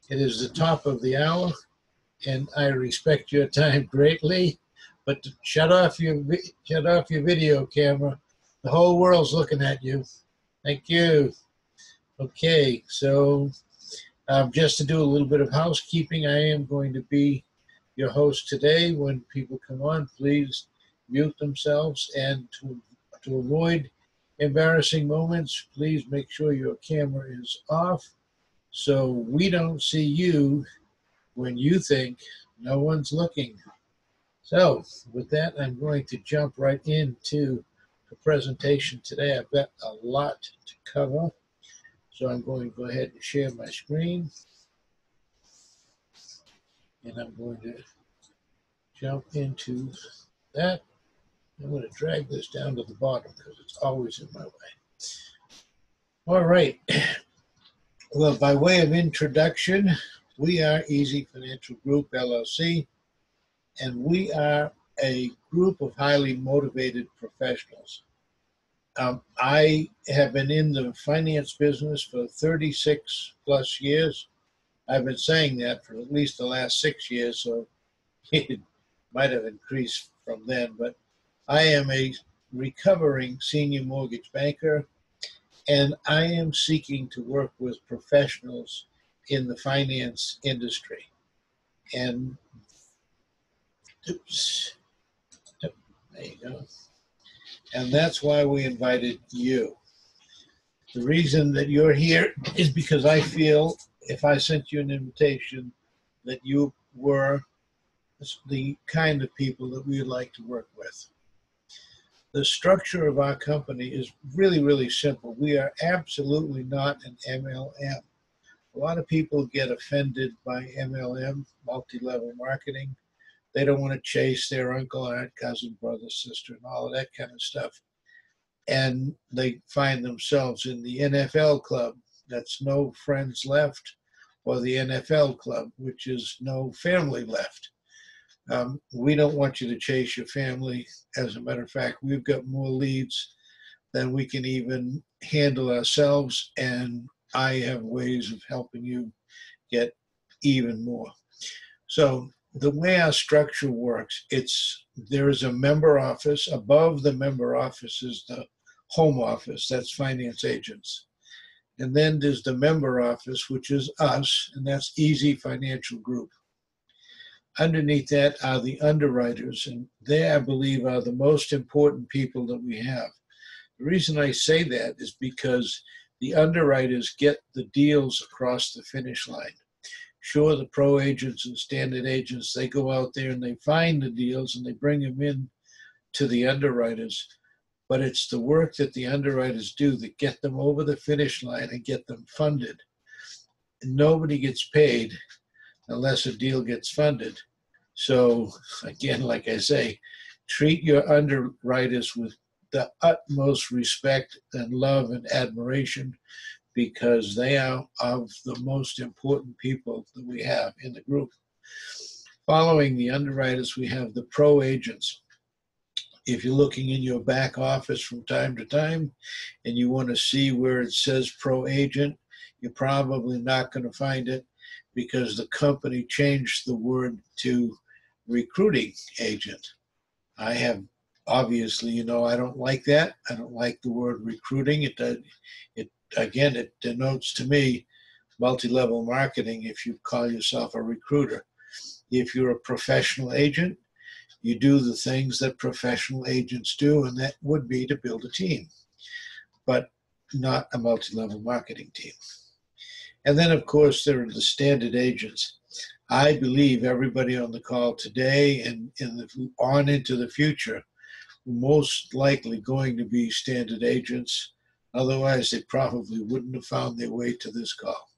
It is the top of the hour, and I respect your time greatly. But shut off your video camera. The whole world's looking at you. Thank you. Okay, so just to do a little bit of housekeeping, I am going to be your host today. When people come on, please mute themselves, and to avoid embarrassing moments, please make sure your camera is off so we don't see you when you think no one's looking. So with that, I'm going to jump right into the presentation today. I've got a lot to cover, so I'm going to go ahead and share my screen, and I'm going to jump into that. I'm going to drag this down to the bottom because it's always in my way. All right. Well, by way of introduction, we are Easy Financial Group, LLC, and we are a group of highly motivated professionals. I have been in the finance business for 36 plus years. I've been saying that for at least the last 6 years, so it might have increased from then, but I am a recovering senior mortgage banker, and I am seeking to work with professionals in the finance industry. And oops, there you go. And that's why we invited you. The reason that you're here is because I feel if I sent you an invitation that you were the kind of people that we would like to work with. The structure of our company is really, really simple. We are absolutely not an MLM. A lot of people get offended by MLM, multi-level marketing. They don't want to chase their uncle, aunt, cousin, brother, sister, and all of that kind of stuff. And they find themselves in the NFL club, that's no friends left, or the NFL club, which is no family left. We don't want you to chase your family. As a matter of fact, we've got more leads than we can even handle ourselves, and I have ways of helping you get even more. So the way our structure works, there is a member office. Above the member office is the home office, that's finance agents. And then there's the member office, which is us, and that's Easy Financial Group. Underneath that are the underwriters, and they, I believe, are the most important people that we have. The reason I say that is because the underwriters get the deals across the finish line. Sure, the pro agents and standard agents, they go out there and they find the deals and they bring them in to the underwriters, but it's the work that the underwriters do that get them over the finish line and get them funded. And nobody gets paid unless a deal gets funded. So again, like I say, treat your underwriters with the utmost respect and love and admiration, because they are of the most important people that we have in the group. Following the underwriters, we have the pro agents. If you're looking in your back office from time to time and you want to see where it says pro agent, you're probably not going to find it, because the company changed the word to recruiting agent. I have, obviously, I don't like that. I don't like the word recruiting. It denotes to me multi-level marketing if you call yourself a recruiter. If you're a professional agent, you do the things that professional agents do, and that would be to build a team, but not a multi-level marketing team. And then, of course, there are the standard agents. I believe everybody on the call today and on into the future most likely going to be standard agents. Otherwise, they probably wouldn't have found their way to this call.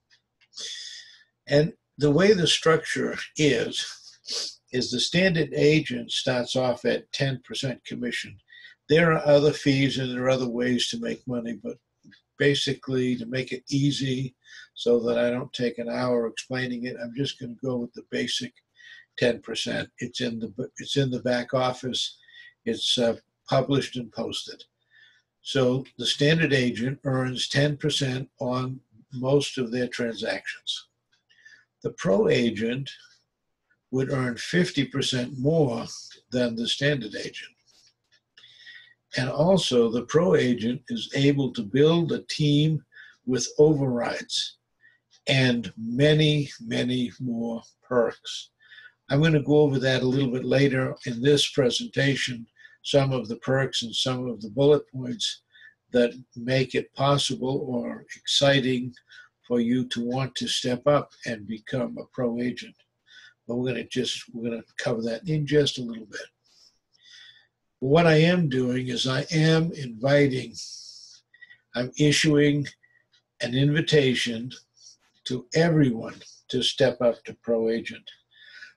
And the way the structure is the standard agent starts off at 10% commission. There are other fees and there are other ways to make money, but basically, to make it easy so that I don't take an hour explaining it, I'm just going to go with the basic 10%. It's in the back office. It's published and posted. So the standard agent earns 10% on most of their transactions. The pro agent would earn 50% more than the standard agent. And also, the pro agent is able to build a team with overrides and many, many more perks. I'm going to go over that a little bit later in this presentation, some of the perks and some of the bullet points that make it possible or exciting for you to want to step up and become a pro agent. But we're going to cover that in just a little bit. What I am doing is I'm issuing an invitation to everyone to step up to pro agent.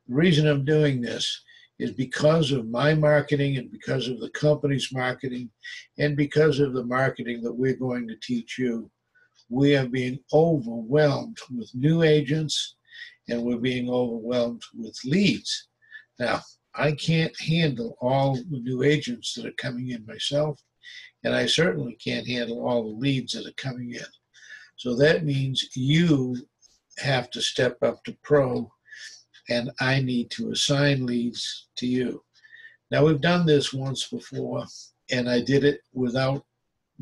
The reason I'm doing this is because of my marketing and because of the company's marketing and because of the marketing that we're going to teach you. We are being overwhelmed with new agents and we're being overwhelmed with leads. Now, I can't handle all the new agents that are coming in myself, and I certainly can't handle all the leads that are coming in. So that means you have to step up to pro, and I need to assign leads to you. Now, we've done this once before, and I did it without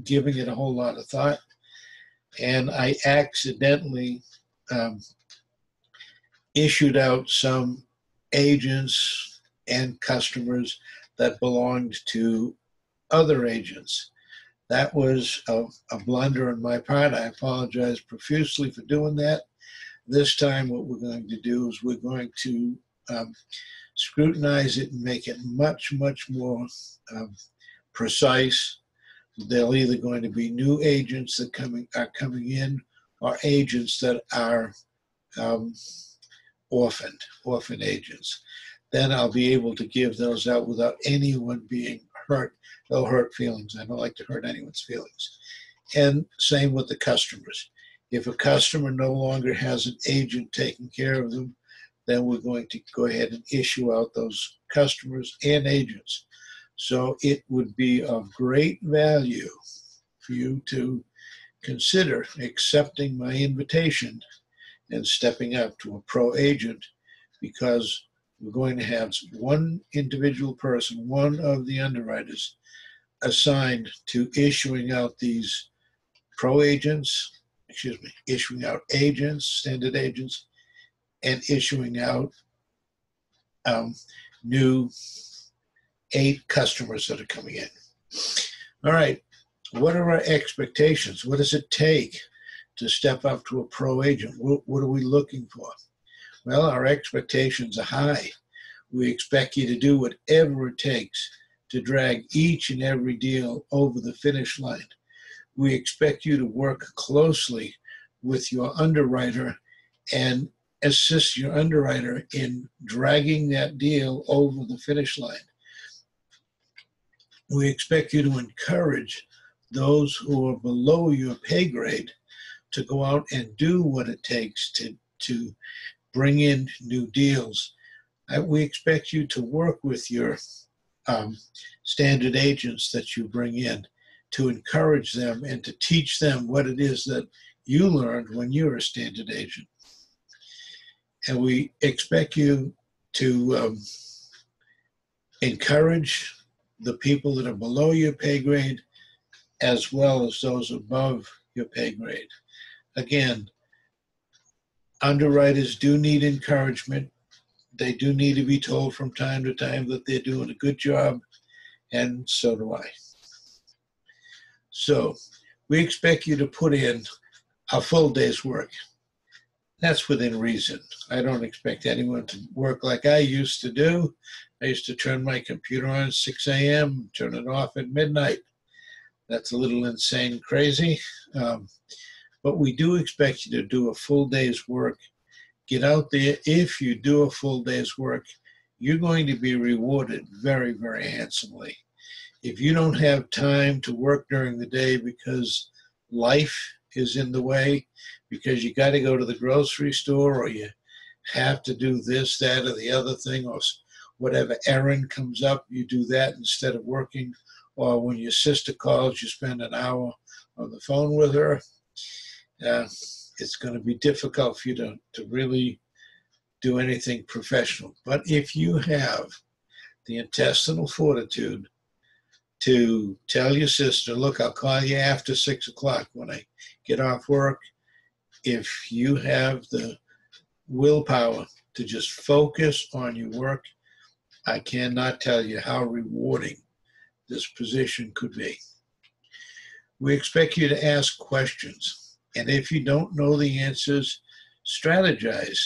giving it a whole lot of thought, and I accidentally issued out some agents and customers that belonged to other agents. That was a blunder on my part. I apologize profusely for doing that. This time what we're going to do is we're going to scrutinize it and make it much, much more precise. They're either going to be new agents that are coming in or agents that are orphan agents. Then I'll be able to give those out without anyone being hurt. No hurt feelings. I don't like to hurt anyone's feelings. And same with the customers. If a customer no longer has an agent taking care of them, then we're going to go ahead and issue out those customers and agents. So it would be of great value for you to consider accepting my invitation and stepping up to a pro agent, because we're going to have one individual person, one of the underwriters, assigned to issuing out these pro agents, issuing out agents, standard agents, and issuing out new 8 customers that are coming in. All right, what are our expectations? What does it take to step up to a pro agent? What are we looking for? Well, our expectations are high. We expect you to do whatever it takes to drag each and every deal over the finish line. We expect you to work closely with your underwriter and assist your underwriter in dragging that deal over the finish line. We expect you to encourage those who are below your pay grade to go out and do what it takes to bring in new deals. We expect you to work with your standard agents that you bring in to encourage them and to teach them what it is that you learned when you were a standard agent. And we expect you to encourage the people that are below your pay grade as well as those above your pay grade. Again, underwriters do need encouragement. They do need to be told from time to time that they're doing a good job, and so do I. So we expect you to put in a full day's work. That's within reason. I don't expect anyone to work like I used to do. I used to turn my computer on at 6 a.m., turn it off at midnight. That's a little insane crazy. But we do expect you to do a full day's work. Get out there. If you do a full day's work, you're going to be rewarded very, very handsomely. If you don't have time to work during the day because life is in the way, because you got to go to the grocery store or you have to do this, that, or the other thing, or whatever errand comes up, you do that instead of working. Or when your sister calls, you spend an hour on the phone with her. It's going to be difficult for you to really do anything professional. But if you have the intestinal fortitude to tell your sister, look, I'll call you after 6 o'clock when I get off work. If you have the willpower to just focus on your work, I cannot tell you how rewarding this position could be. We expect you to ask questions. And if you don't know the answers, strategize.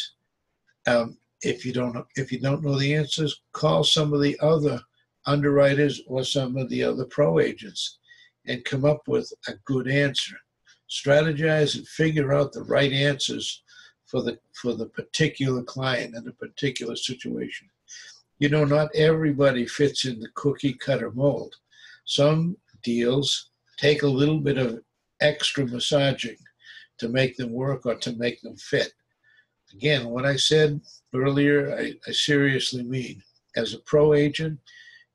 If you don't know the answers, call some of the other underwriters or some of the other pro agents and come up with a good answer. Strategize and figure out the right answers for the particular client and the particular situation. You know, not everybody fits in the cookie cutter mold. Some deals take a little bit of extra massaging to make them work or to make them fit. Again, what I said earlier, I seriously mean. As a pro agent,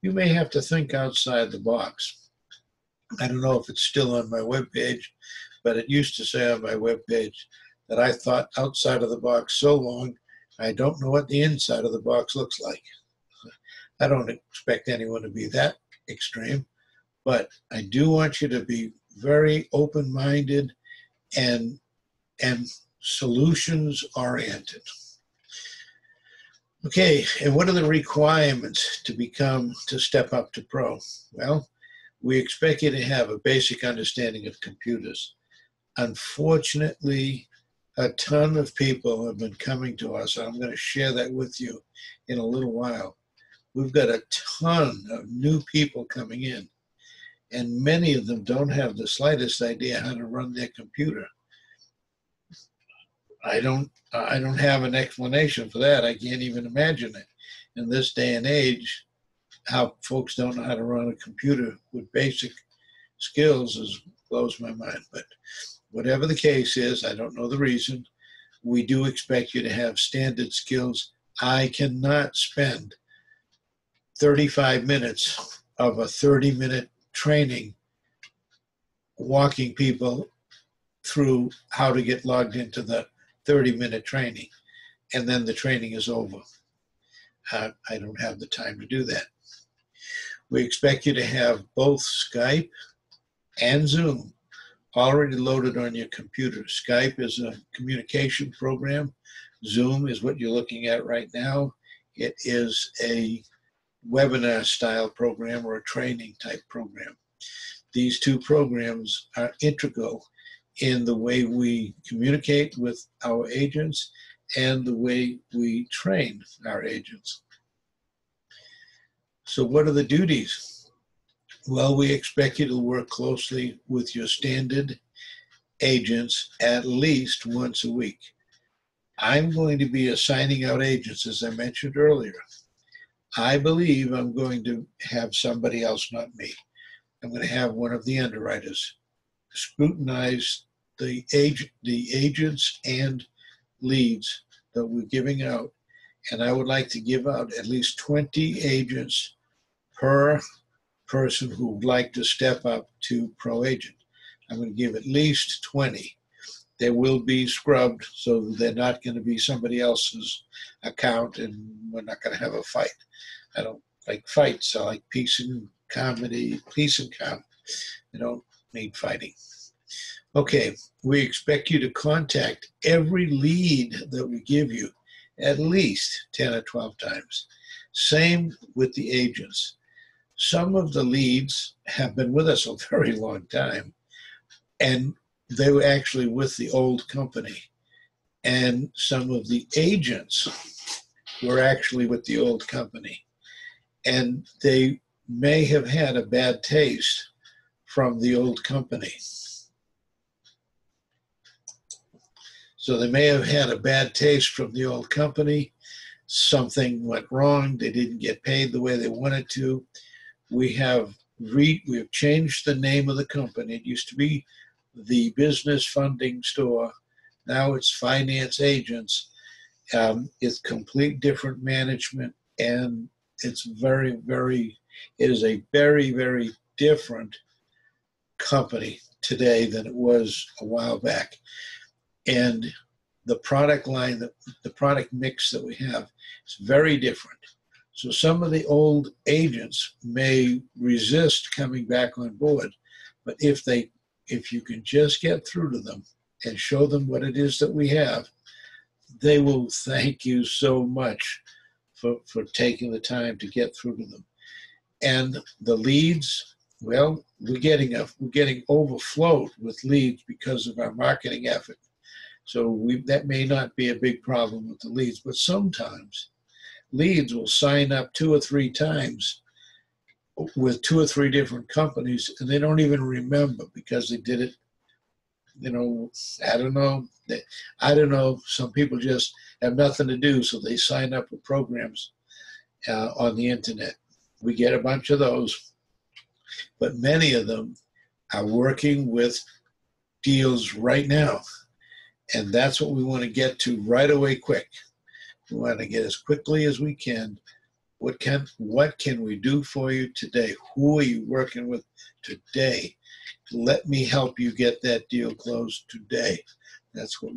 you may have to think outside the box. I don't know if it's still on my webpage, but it used to say on my webpage that I thought outside of the box so long, I don't know what the inside of the box looks like. I don't expect anyone to be that extreme, but I do want you to be very open-minded and solutions-oriented. Okay, and what are the requirements to step up to pro? Well, we expect you to have a basic understanding of computers. Unfortunately, a ton of people have been coming to us, and I'm going to share that with you in a little while. We've got a ton of new people coming in, and many of them don't have the slightest idea how to run their computer. I don't have an explanation for that. I can't even imagine it. In this day and age, how folks don't know how to run a computer with basic skills blows my mind. But whatever the case is, I don't know the reason. We do expect you to have standard skills. I cannot spend 35 minutes of a 30-minute training walking people through how to get logged into the 30-minute training, and then the training is over. I don't have the time to do that. We expect you to have both Skype and Zoom already loaded on your computer. Skype is a communication program. Zoom is what you're looking at right now. It is a webinar style program or a training type program. These two programs are integral in the way we communicate with our agents and the way we train our agents. So what are the duties? Well, we expect you to work closely with your standard agents at least once a week. I'm going to be assigning out agents, as I mentioned earlier. I believe I'm going to have somebody else, not me. I'm going to have one of the underwriters scrutinize the agents and leads that we're giving out. And I would like to give out at least 20 agents per person who would like to step up to pro agent. I'm going to give at least 20. They will be scrubbed so they're not going to be somebody else's account, and we're not going to have a fight. I don't like fights. I like peace and comedy, peace and calm. I don't need fighting. Okay, we expect you to contact every lead that we give you at least 10 or 12 times. Same with the agents. Some of the leads have been with us a very long time, and they were actually with the old company. And some of the agents were actually with the old company. And they may have had a bad taste from the old company. So they may have had a bad taste from the old company. Something went wrong. They didn't get paid the way they wanted to. We have changed the name of the company. It used to be the Business Funding Store. Now it's Finance Agents. It's complete different management, and it's it is a very, very different company today than it was a while back. And the product line, the product mix that we have is very different. So some of the old agents may resist coming back on board, but if you can just get through to them and show them what it is that we have, they will thank you so much for taking the time to get through to them. And the leads, well, we're getting overflowed with leads because of our marketing effort. So that may not be a big problem with the leads, but sometimes leads will sign up 2 or 3 times with 2 or 3 different companies, and they don't even remember because they did it, I don't know. Some people just have nothing to do, so they sign up for programs on the internet. We get a bunch of those, but many of them are working with deals right now. And that's what we want to get to right away quick. We want to get as quickly as we can. What can we do for you today? Who are you working with today? Let me help you get that deal closed today. That's what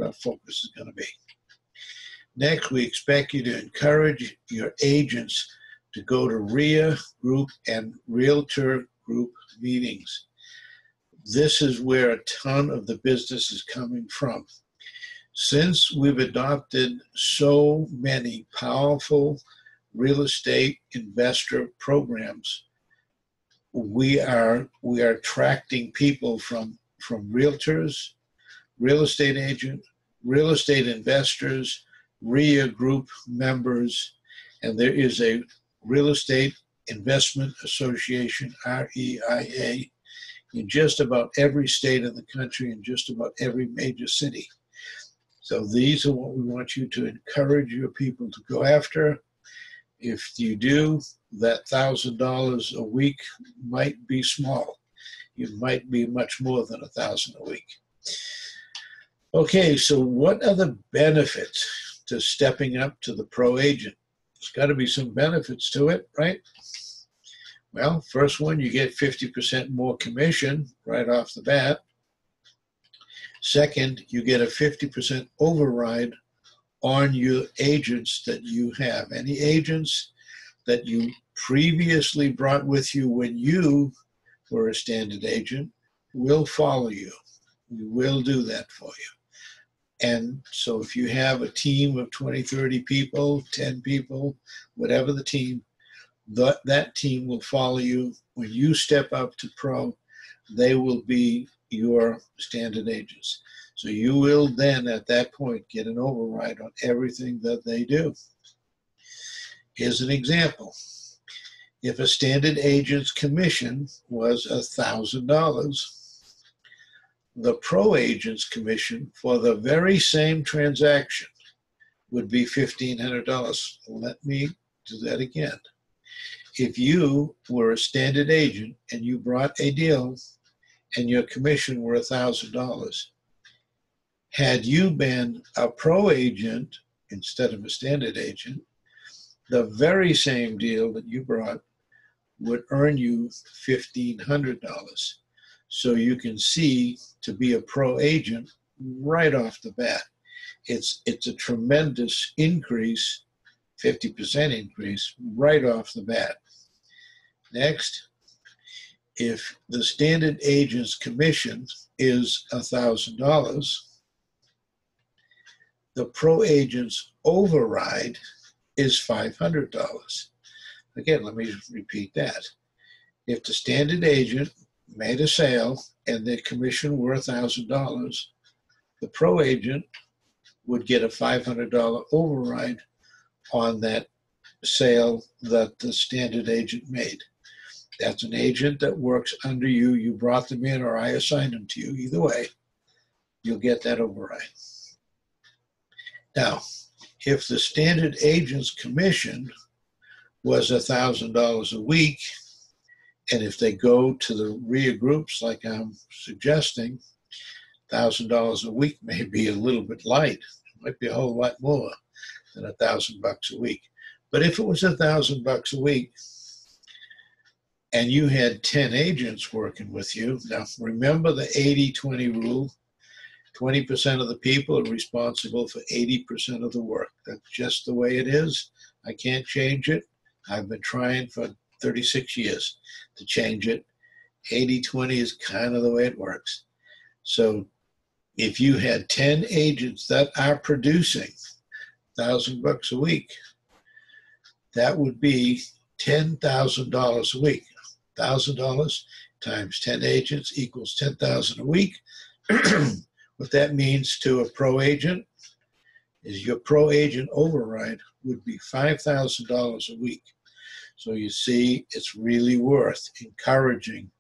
our focus is going to be. Next, we expect you to encourage your agents to go to RIA group and realtor group meetings. This is where a ton of the business is coming from. Since we've adopted so many powerful real estate investor programs, we are attracting people from realtors, real estate agents, real estate investors, RIA group members, and there is a Real Estate Investment Association, REIA, in just about every state in the country and just about every major city. So these are what we want you to encourage your people to go after. If you do, that $1,000 a week might be small. You might be much more than $1,000 a week. Okay, so what are the benefits to stepping up to the pro agent? There's got to be some benefits to it, right? Well, first one, you get 50% more commission right off the bat. Second, you get a 50% override on your agents that you have. Any agents that you previously brought with you when you were a standard agent will follow you. We will do that for you. And so if you have a team of 20, 30 people, 10 people, whatever the team, that team will follow you. When you step up to pro, they will be your standard agents. So you will then, at that point, get an override on everything that they do. Here's an example. If a standard agent's commission was $1,000, the pro agent's commission for the very same transaction would be $1,500. Let me do that again. If you were a standard agent and you brought a deal and your commission were $1,000, had you been a pro agent instead of a standard agent, the very same deal that you brought would earn you $1,500. So you can see, to be a pro agent right off the bat, it's a tremendous increase, 50% increase right off the bat. Next, if the standard agent's commission is $1,000, the pro agent's override is $500. Again, let me repeat that. If the standard agent made a sale and their commission were $1,000, the pro agent would get a $500 override on that sale that the standard agent made. That's an agent that works under you. You brought them in or I assigned them to you. Either way, you'll get that override. Now, if the standard agent's commission was $1,000 a week, and if they go to the RIA groups like I'm suggesting, $1,000 a week may be a little bit light. It might be a whole lot more than $1,000 a week. But if it was $1,000 a week and you had 10 agents working with you, now remember the 80-20 rule. 20% of the people are responsible for 80% of the work. That's just the way it is. I can't change it. I've been trying for 36 years to change it. 80-20 is kind of the way it works. So if you had 10 agents that are producing $1,000 a week, that would be $10,000 a week. $1,000 times 10 agents equals $10,000 a week. What that means to a pro agent is your pro agent override would be $5,000 a week. So you see, it's really worth encouraging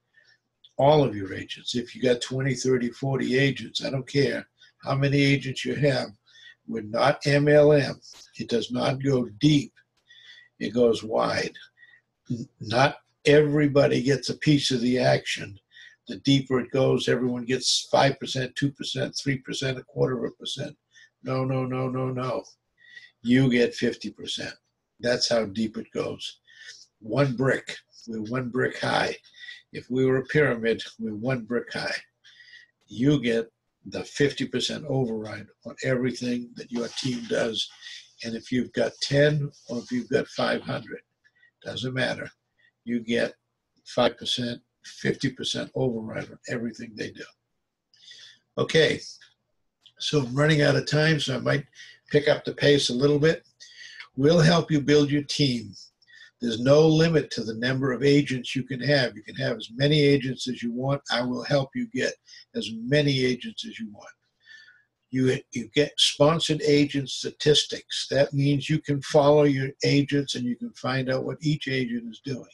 all of your agents. If you got 20, 30, 40 agents, I don't care how many agents you have, we're not MLM. It does not go deep. It goes wide. Not everybody gets a piece of the action. The deeper it goes, everyone gets 5%, 2%, 3%, a quarter of a percent. No, no, no, no, no. You get 50%. That's how deep it goes. One brick. We're one brick high. If we were a pyramid, we're one brick high. You get the 50% override on everything that your team does. And if you've got 10 or if you've got 500, doesn't matter. You get 5%, 50% override on everything they do. Okay, so I'm running out of time, so I might pick up the pace a little bit. We'll help you build your team. There's no limit to the number of agents you can have. You can have as many agents as you want. I will help you get as many agents as you want. You get sponsored agent statistics. That means you can follow your agents and you can find out what each agent is doing.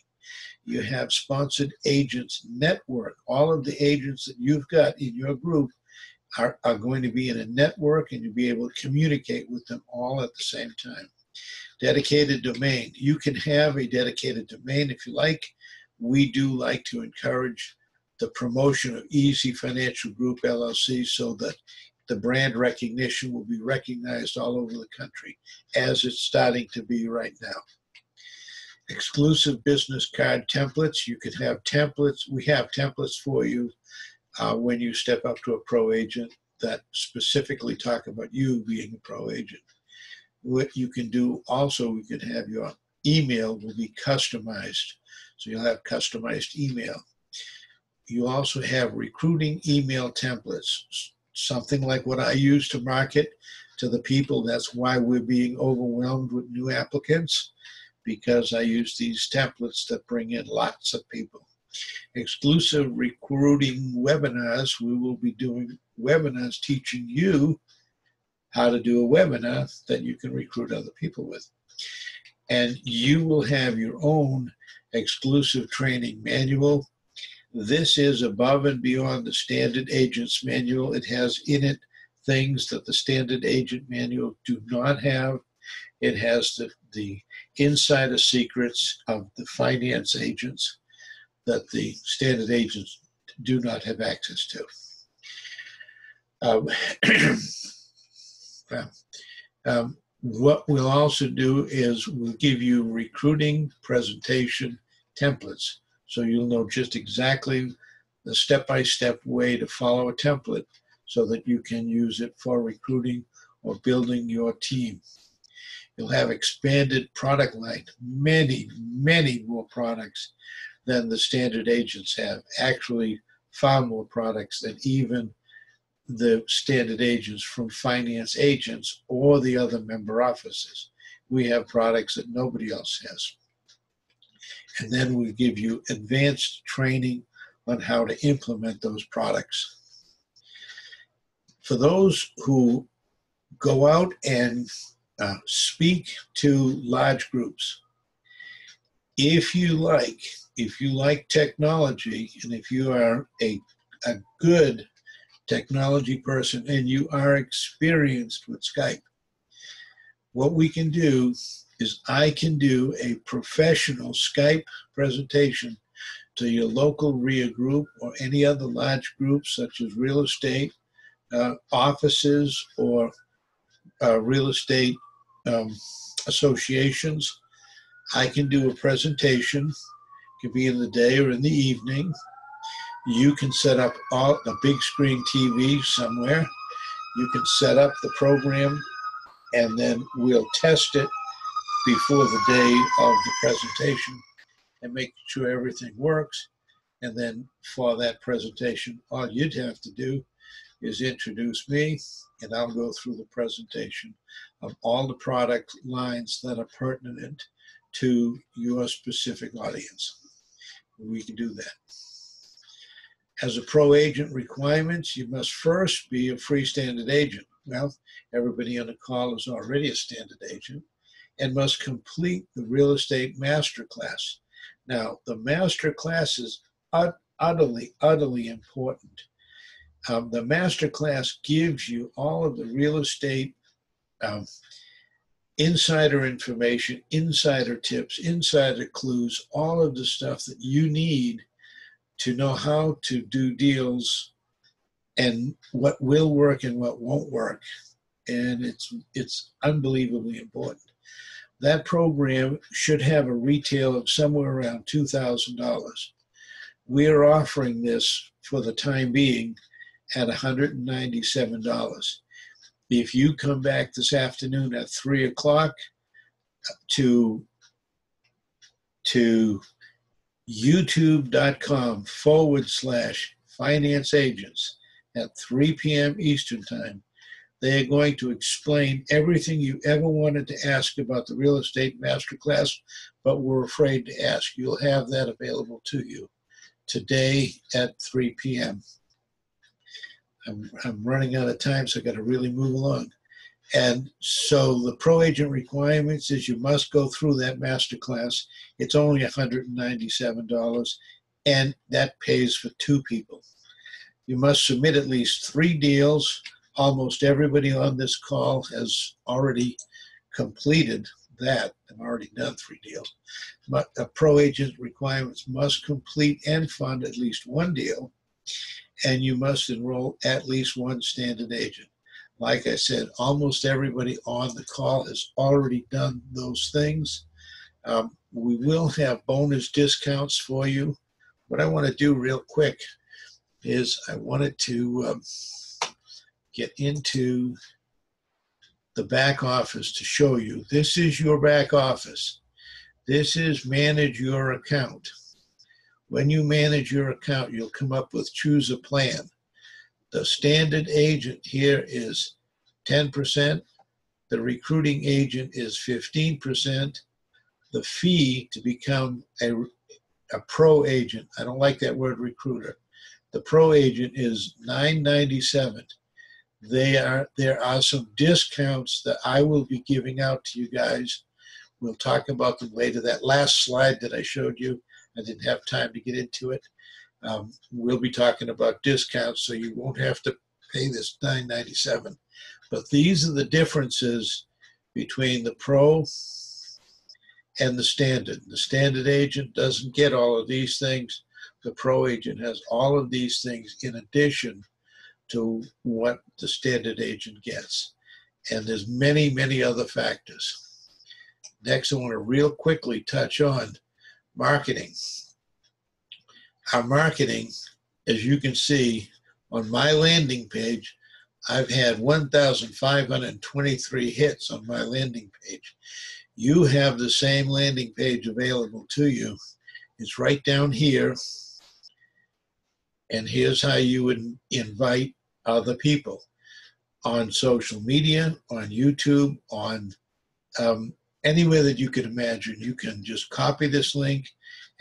You have sponsored agents network. All of the agents that you've got in your group are going to be in a network, and you'll be able to communicate with them all at the same time. Dedicated domain. You can have a dedicated domain if you like. We do like to encourage the promotion of Easy Financial Group LLC so that the brand recognition will be recognized all over the country, as it's starting to be right now. Exclusive business card templates. You could have templates. We have templates for you when you step up to a pro agent that specifically talk about you being a pro agent. What you can do also, we could have your email will be customized. So you'll have customized email. You also have recruiting email templates, something like what I use to market to the people. That's why we're being overwhelmed with new applicants, because I use these templates that bring in lots of people. Exclusive recruiting webinars. We will be doing webinars teaching you how to do a webinar that you can recruit other people with. And you will have your own exclusive training manual. This is above and beyond the standard agent's manual. It has in it things that the standard agent manual do not have. It has the insider secrets of the finance agents that the standard agents do not have access to. What we'll also do is we'll give you recruiting presentation templates, so you'll know just exactly the step-by-step way to follow a template so that you can use it for recruiting or building your team. You'll have expanded product line, many, many more products than the standard agents have. Actually, far more products than even the standard agents from finance agents or the other member offices. We have products that nobody else has. And then we give you advanced training on how to implement those products. For those who go out and speak to large groups, if you like technology, and if you are a good technology person and you are experienced with Skype, what we can do is I can do a professional Skype presentation to your local RIA group or any other large groups such as real estate offices or real estate associations. I can do a presentation. It could be in the day or in the evening. You can set up a big screen TV somewhere You can set up the program, and then we'll test it before the day of the presentation and make sure everything works. And then for that presentation, all you'd have to do is introduce me, and I'll go through the presentation of all the product lines that are pertinent to your specific audience. We can do that. As a pro agent requirements, you must first be a free standard agent. Well, everybody on the call is already a standard agent and must complete the real estate masterclass. Now, the masterclass is utterly important. The masterclass gives you all of the real estate insider information, insider tips, insider clues, all of the stuff that you need to know how to do deals and what will work and what won't work. And it's unbelievably important. That program should have a retail of somewhere around $2,000. We're offering this for the time being at $197. If you come back this afternoon at 3 o'clock to youtube.com/finance agents at 3 p.m. Eastern Time, they are going to explain everything you ever wanted to ask about the real estate masterclass, but were afraid to ask. You'll have that available to you today at 3 p.m. I'm running out of time, so I got to really move along. And so the pro agent requirements is you must go through that masterclass. It's only $197, and that pays for 2 people. You must submit at least 3 deals. Almost everybody on this call has already completed that. I've already done 3 deals. But a pro agent requirements must complete and fund at least 1 deal, and you must enroll at least 1 standard agent. Like I said, almost everybody on the call has already done those things. We will have bonus discounts for you. What I want to do real quick is I wanted to get into the back office to show you. This is your back office. This is manage your account. When you manage your account, you'll come up with choose a plan. The standard agent here is 10%. The recruiting agent is 15%. The fee to become a pro agent, I don't like that word recruiter. The pro agent is $9.97. There are some discounts that I will be giving out to you guys. We'll talk about them later. That last slide that I showed you, I didn't have time to get into it. We'll be talking about discounts, so you won't have to pay this $9.97. But these are the differences between the pro and the standard. The standard agent doesn't get all of these things. The pro agent has all of these things in addition to what the standard agent gets. And there's many, many other factors. Next, I want to real quickly touch on marketing. Our marketing, as you can see on my landing page, I've had 1,523 hits on my landing page. You have the same landing page available to you. It's right down here. And here's how you would invite other people on social media, on YouTube, on anywhere that you could imagine. You can just copy this link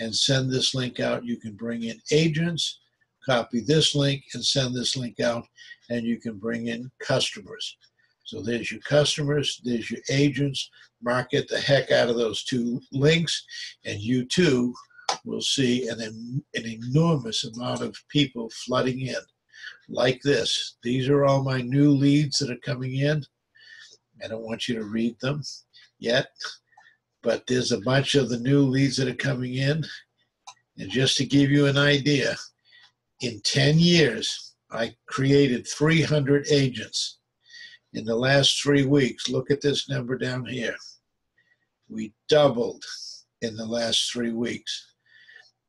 and send this link out. You can bring in agents, copy this link and send this link out, and you can bring in customers. So there's your customers, there's your agents. Market the heck out of those 2 links, and you too will see an enormous amount of people flooding in like this. These are all my new leads that are coming in. I don't want you to read them yet, but there's a bunch of the new leads that are coming in. And just to give you an idea, in 10 years, I created 300 agents. In the last 3 weeks, look at this number down here. We doubled in the last 3 weeks.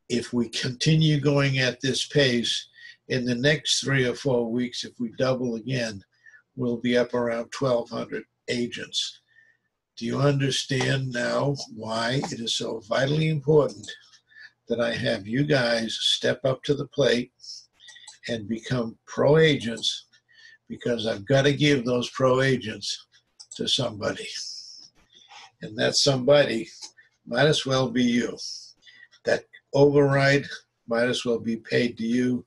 If we continue going at this pace, in the next 3 or 4 weeks, if we double again, we'll be up around 1,200 agents. Do you understand now why it is so vitally important that I have you guys step up to the plate and become pro agents? Because I've got to give those pro agents to somebody. And that somebody might as well be you. That override might as well be paid to you.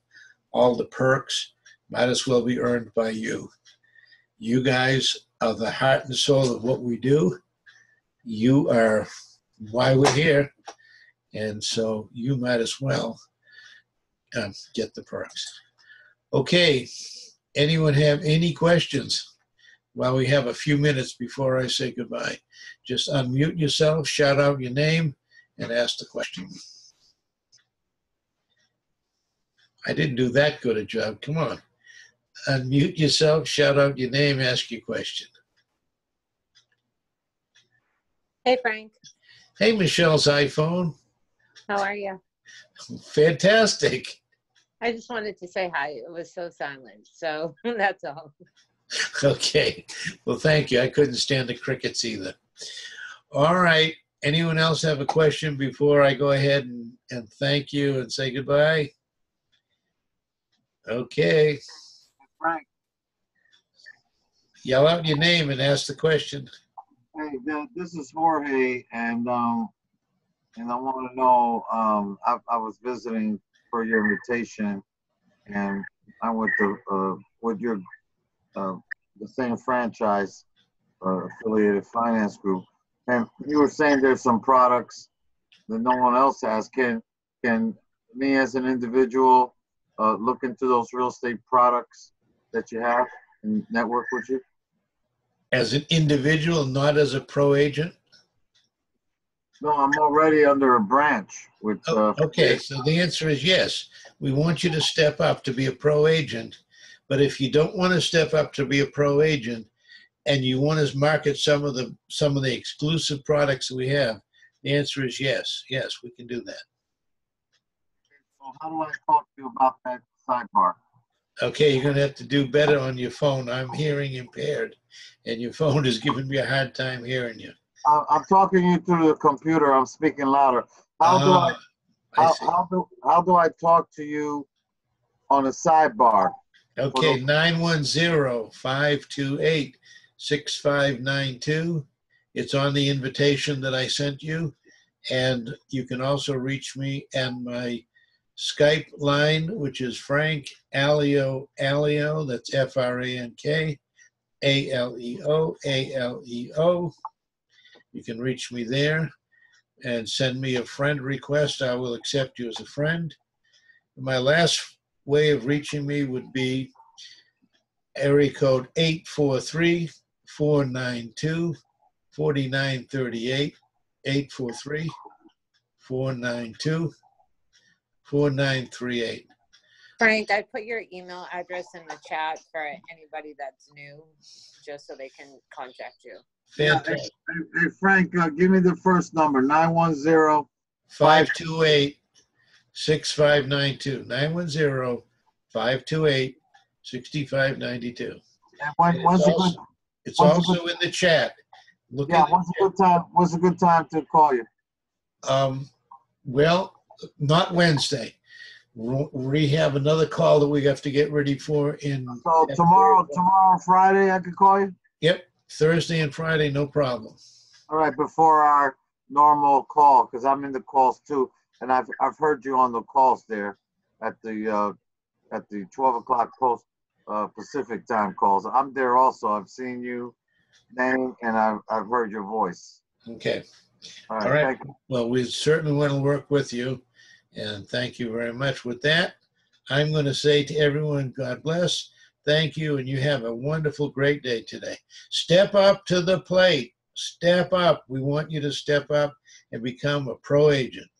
All the perks might as well be earned by you. You guys are the heart and soul of what we do. You are why we're here. And so you might as well get the perks. Okay, anyone have any questions while we have a few minutes before I say goodbye? Just unmute yourself, shout out your name, and ask the question. I didn't do that good a job. Come on. Unmute yourself, shout out your name, ask your question. Hey, Frank. Hey, Michelle's iPhone. How are you? Fantastic. I just wanted to say hi. It was so silent. So that's all. Okay. Well, thank you. I couldn't stand the crickets either. All right. Anyone else have a question before I go ahead and thank you and say goodbye? Okay. Frank. Yell out your name and ask the question. Hey, this is Jorge, and I want to know. I was visiting for your invitation, and I went to with your the same franchise affiliated finance group, and you were saying there's some products that no one else has. Can me as an individual look into those real estate products that you have and network with you? As an individual, not as a pro agent? No, I'm already under a branch with. Okay, so the answer is yes. We want you to step up to be a pro agent, but if you don't want to step up to be a pro agent and you want to market some of the exclusive products that we have, the answer is yes. Yes, we can do that. So how do I talk to you about that sidebar? Okay, you're going to have to do better on your phone. I'm hearing impaired, and your phone is giving me a hard time hearing you. I'm talking you through the computer. I'm speaking louder. How do I talk to you on a sidebar? Okay, 910-528-6592. It's on the invitation that I sent you, and you can also reach me on my Skype line, which is Frank Aleo, that's Frank Aleo. You can reach me there and send me a friend request. I will accept you as a friend. My last way of reaching me would be area code 843-492-4938, 843-492-4938. Frank, I put your email address in the chat for anybody that's new, just so they can contact you. Fantastic. Hey Frank, give me the first number, 910-528-6592. 910-528-6592. It's also in the chat. Look at what's a good time to call you? Well, not Wednesday. We have another call that we have to get ready for So tomorrow, Friday, I could call you? Yep, Thursday and Friday, no problem. All right, before our normal call, because I'm in the calls too, and I've heard you on the calls there at the 12 o'clock post Pacific time calls. I'm there also. I've seen you name and I've heard your voice. Okay. All right. Thank you. Well, we certainly want to work with you, and thank you very much. With that, I'm going to say to everyone, God bless. Thank you, and you have a wonderful, great day today. Step up to the plate. Step up. We want you to step up and become a pro agent.